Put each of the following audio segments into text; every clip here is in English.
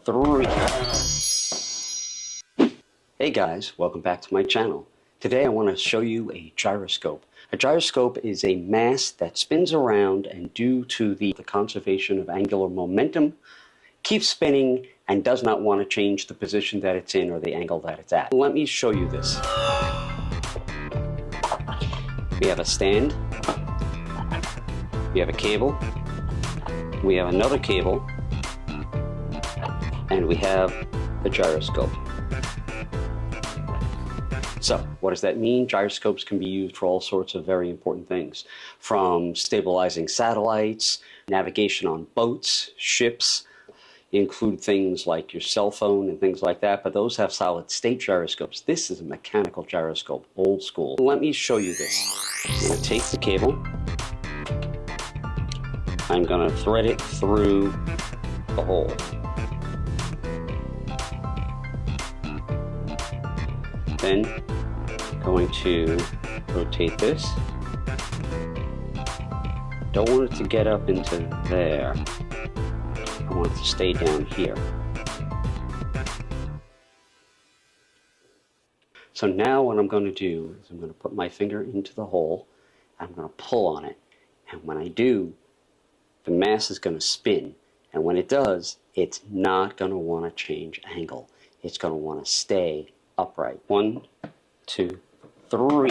3. Hey guys, welcome back to my channel. Today I want to show you a gyroscope. A gyroscope is a mass that spins around and due to the conservation of angular momentum keeps spinning and does not want to change the position that it's in or the angle that it's at. Let me show you this. We have a stand, we have a cable, we have another cable, and we have a gyroscope. So, what does that mean? Gyroscopes can be used for all sorts of very important things, from stabilizing satellites, navigation on boats, ships, include things like your cell phone and things like that, but those have solid state gyroscopes. This is a mechanical gyroscope, old school. Let me show you this. I'm going to take the cable, I'm going to thread it through the hole. Then going to rotate this. Don't want it to get up into there. I want it to stay down here. So now what I'm going to do is I'm going to put my finger into the hole. I'm going to pull on it. And when I do, the mass is going to spin. And when it does, it's not going to want to change angle. It's going to want to stay upright. 1, 2, 3. I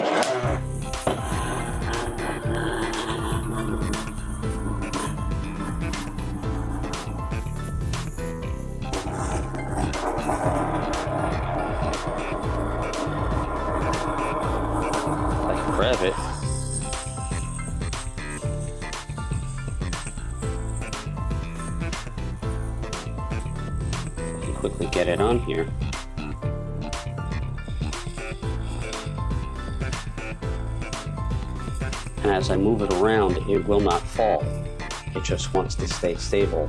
can grab it. I can quickly get it on here. And as I move it around, it will not fall. It just wants to stay stable.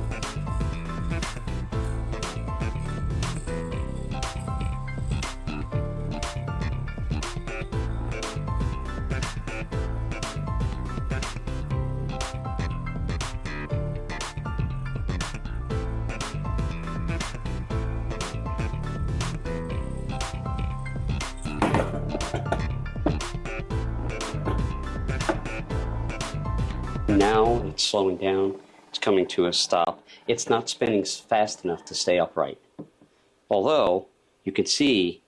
Now it's slowing down, it's coming to a stop. It's not spinning fast enough to stay upright. Although, you can see,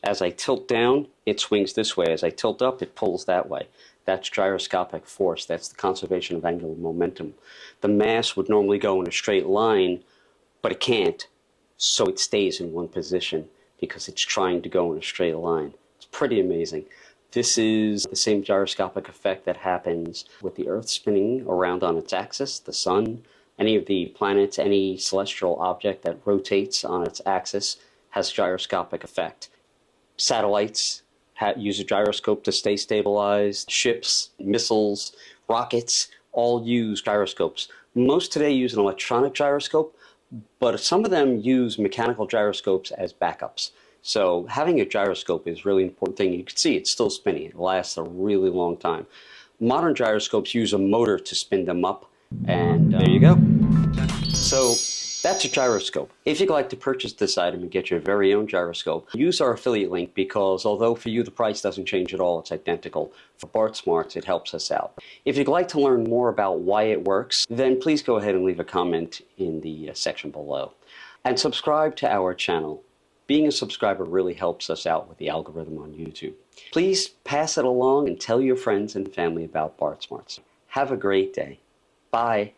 as I tilt down, it swings this way. As I tilt up, it pulls that way. That's gyroscopic force. That's the conservation of angular momentum. The mass would normally go in a straight line, but it can't, so it stays in one position because it's trying to go in a straight line. It's pretty amazing. This is the same gyroscopic effect that happens with the Earth spinning around on its axis, the Sun, any of the planets, any celestial object that rotates on its axis has a gyroscopic effect. Satellites use a gyroscope to stay stabilized. Ships, missiles, rockets all use gyroscopes. Most today use an electronic gyroscope, but some of them use mechanical gyroscopes as backups. So having a gyroscope is a really important thing. You can see it's still spinning. It lasts a really long time. Modern gyroscopes use a motor to spin them up, and there you go. So that's a gyroscope. If you'd like to purchase this item and get your very own gyroscope, use our affiliate link because although for you the price doesn't change at all, it's identical. For BartSmarts, it helps us out. If you'd like to learn more about why it works, then please go ahead and leave a comment in the section below. And subscribe to our channel. Being a subscriber really helps us out with the algorithm on YouTube. Please pass it along and tell your friends and family about BartSmarts. Have a great day. Bye.